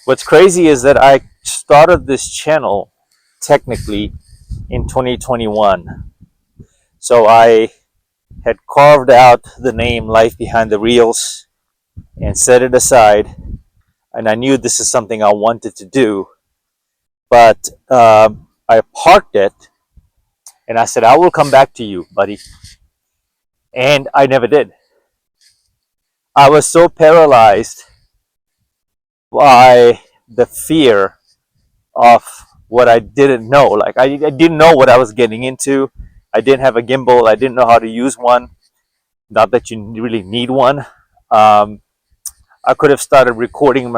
What's crazy is that I started this channel technically in 2021. So I had carved out the name Life Behind the Reels and set it aside. And I knew this is something I wanted to do. But I parked it and I said, I will come back to you, buddy. And I never did. I was so paralyzed by the fear of what I didn't know. Like I didn't know what I was getting into. I didn't have a gimbal. I didn't know how to use one. Not that you really need one. I could have started recording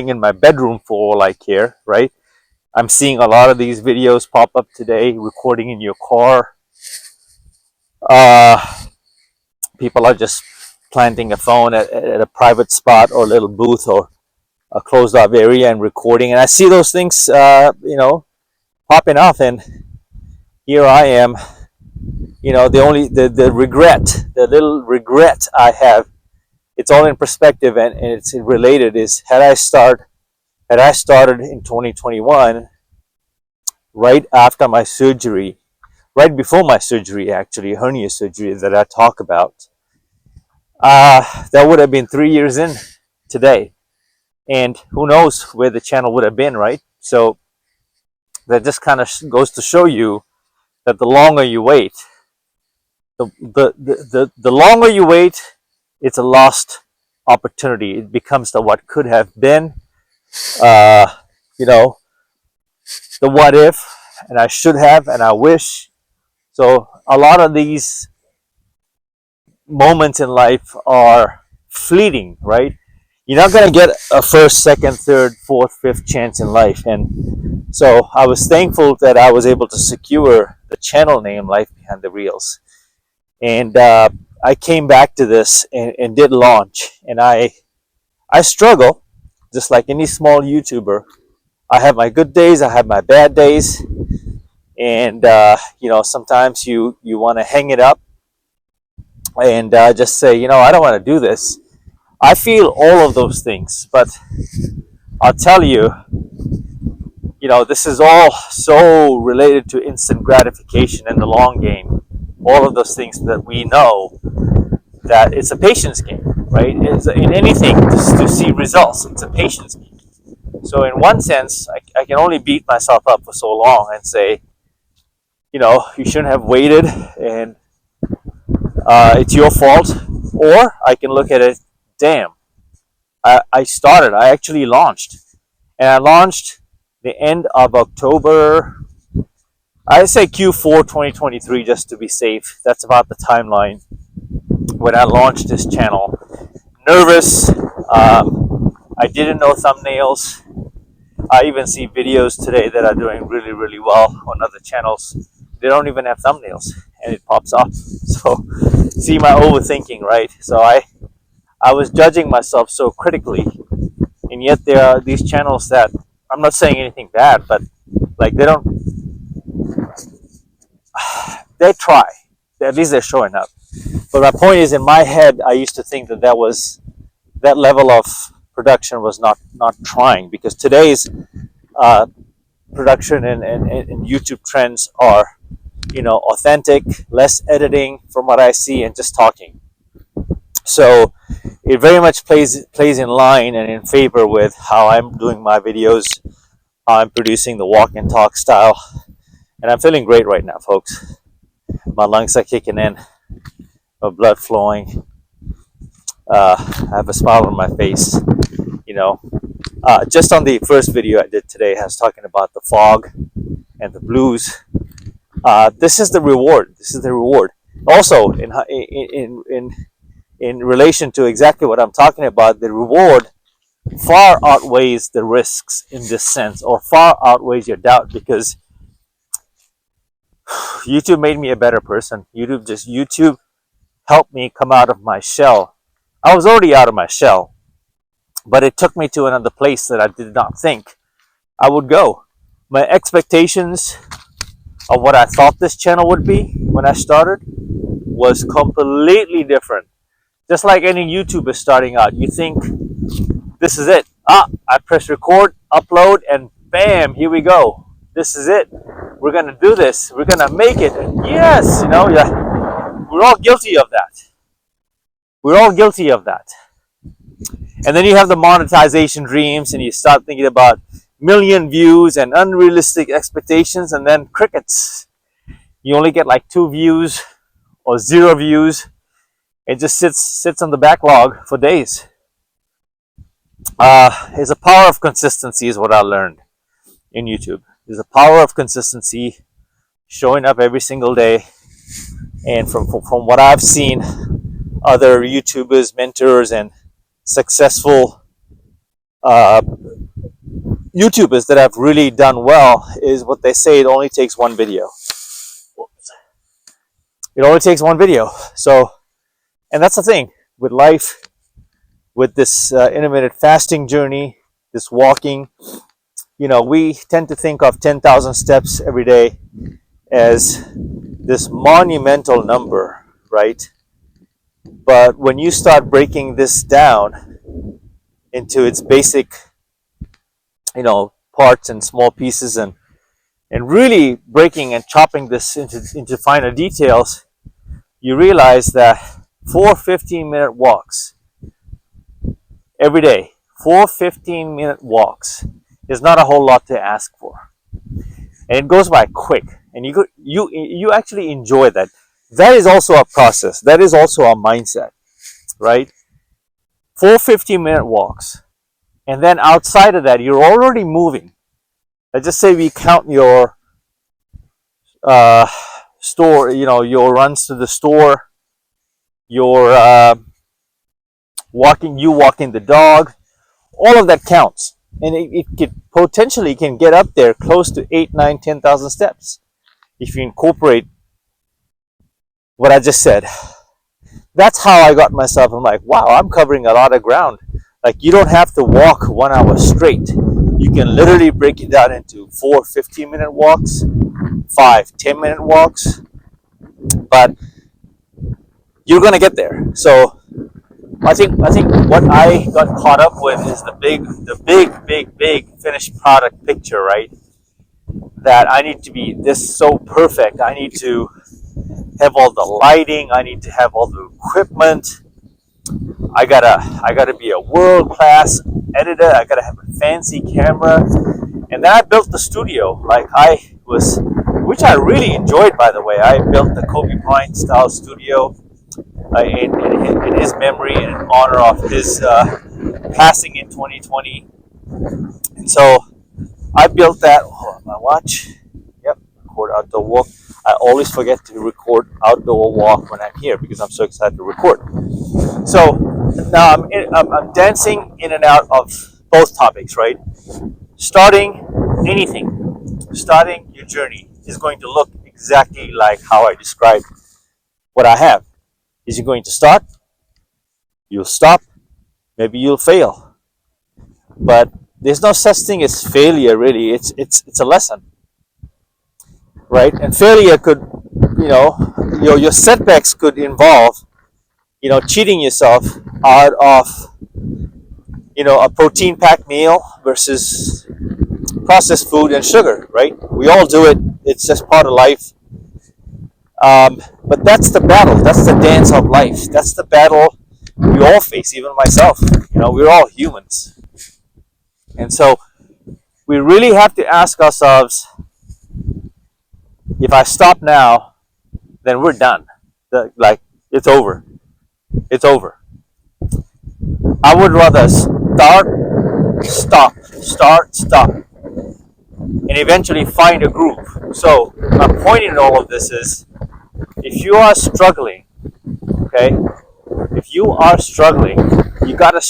in my bedroom for all I care, right? I'm seeing a lot of these videos pop up today, recording in your car. People are just planting a phone at a private spot or a little booth or a closed off area and recording. And I see those things, popping off. And here I am, the regret, the little regret I have, it's all in perspective and it's related, is had I started in 2021, right after my surgery, right before my surgery, actually, hernia surgery that I talk about, that would have been 3 years in today. And who knows where the channel would have been, right? So that just kind of goes to show you that the longer you wait, the longer you wait, it's a lost opportunity. It becomes the what could have been, the what if, and I should have, and I wish. So a lot of these moments in life are fleeting, right? You're not going to get a first, second, third, fourth, fifth chance in life. And so I was thankful that I was able to secure the channel name Life Behind the Reels. And I came back to this and did launch. And I struggle, just like any small YouTuber. I have my good days, I have my bad days. And, sometimes you want to hang it up and just say, I don't want to do this. I feel all of those things, but I'll tell you, this is all so related to instant gratification in the long game. All of those things that we know that it's a patience game, right? It's in anything to see results, it's a patience game. So in one sense, I can only beat myself up for so long and say, you shouldn't have waited and it's your fault. Or I can look at it, damn, I actually launched. And I launched the end of October, I say Q4 2023 just to be safe. That's about the timeline when I launched this channel. Nervous, I didn't know thumbnails. I even see videos today that are doing really, really well on other channels. They don't even have thumbnails and it pops off. So see my overthinking, right? So I was judging myself so critically, and yet there are these channels that, I'm not saying anything bad, but like they try. At least they're showing up. But my point is, in my head, I used to think that level of production was not trying, because today's production and YouTube trends are, authentic, less editing from what I see, and just talking. So it very much plays in line and in favor with how I'm doing my videos, how I'm producing the walk and talk style. And I'm feeling great right now, folks. My lungs are kicking in, my blood flowing. I have a smile on my face, Just on the first video I did today, I was talking about the fog and the blues. This is the reward. This is the reward. Also, in relation to exactly what I'm talking about, the reward far outweighs the risks in this sense, or far outweighs your doubt, because YouTube made me a better person. YouTube helped me come out of my shell. I was already out of my shell, but it took me to another place that I did not think I would go. My expectations of what I thought this channel would be when I started was completely different. Just like any YouTuber starting out, you think this is it. I press record, upload, and bam, here we go. This is it. We're gonna do this. We're gonna make it. And yes, yeah, we're all guilty of that. We're all guilty of that. And then you have the monetization dreams, and you start thinking about million views and unrealistic expectations, and then crickets. You only get like 2 views or 0 views. It just sits on the backlog for days. It's a power of consistency is what I learned in YouTube. There's a power of consistency, showing up every single day. And from what I've seen, other YouTubers, mentors, and successful YouTubers that have really done well is what they say: it only takes one video. It only takes one video. So, and that's the thing with life, with this intermittent fasting journey, this walking. We tend to think of 10,000 steps every day as this monumental number, right? But when you start breaking this down into its basic, parts and small pieces, and really breaking and chopping this into finer details, you realize that 4 15-minute walks every day, 4 15-minute walks is not a whole lot to ask for. And it goes by quick, and you actually enjoy that. That is also a process. That is also a mindset, right? 4 15-minute walks. And then outside of that, you're already moving. Let's just say we count your store, your runs to the store, your walking the dog, all of that counts. And it potentially can get up there close to 8, 9, 10,000 steps if you incorporate what I just said. That's how I got myself. I'm like, wow, I'm covering a lot of ground. Like, you don't have to walk 1 hour straight. You can literally break it down into 4 15-minute walks, 5 10-minute walks, but you're gonna get there. So I think what I got caught up with is the big finished product picture, right? That I need to be this so perfect. I need to have all the lighting. I need to have all the equipment. I gotta be a world-class editor. I gotta have a fancy camera. And then I built the studio, which I really enjoyed, by the way. I built the Kobe Bryant style studio in his memory and in honor of his passing in 2020. And so I built that. Hold on, my watch. Yep, record outdoor walk. I always forget to record outdoor walk when I'm here because I'm so excited to record. So now I'm dancing in and out of both topics, right? Starting your journey is going to look exactly like how I described what I have. Is you're going to start, you'll stop, maybe you'll fail. But there's no such thing as failure, really. It's a lesson, right? And failure could, your setbacks could involve, cheating yourself out of, a protein-packed meal versus processed food and sugar, right? We all do it. It's just part of life. But that's the battle. That's the dance of life. That's the battle we all face, even myself. We're all humans. And so we really have to ask ourselves, if I stop now, then we're done. It's over. It's over. I would rather start, stop, and eventually find a groove. So my point in all of this is, if you are struggling, okay, you got to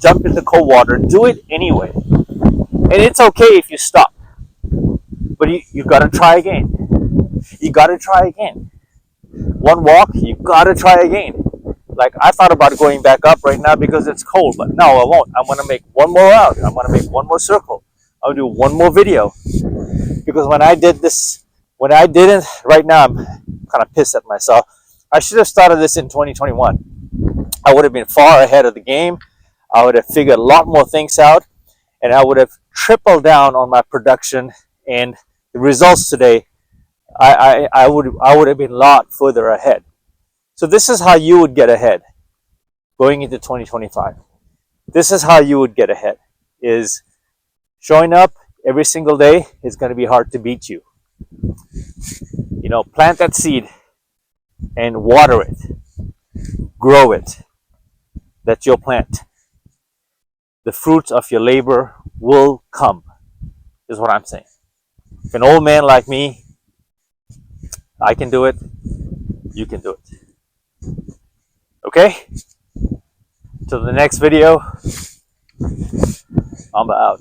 jump in the cold water, do it anyway. And it's okay if you stop, but you got to try again. You got to try again. One walk, you got to try again. Like, I thought about going back up right now because it's cold, but no, I won't. I'm going to make one more round. I'm going to make one more circle. I'll do one more video. Because when I didn't, right now I'm kind of pissed at myself. I should have started this in 2021. I would have been far ahead of the game. I would have figured a lot more things out. and I would have tripled down on my production, and the results today, I would have been a lot further ahead. So this is how you would get ahead going into 2025. This is how you would get ahead, is showing up every single day is going to be hard to beat you. Plant that seed and water it, grow it. That's your plant. The fruits of your labor will come, is what I'm saying. If an old man like me, I can do it, you can do it. Okay? Till the next video, I'm out.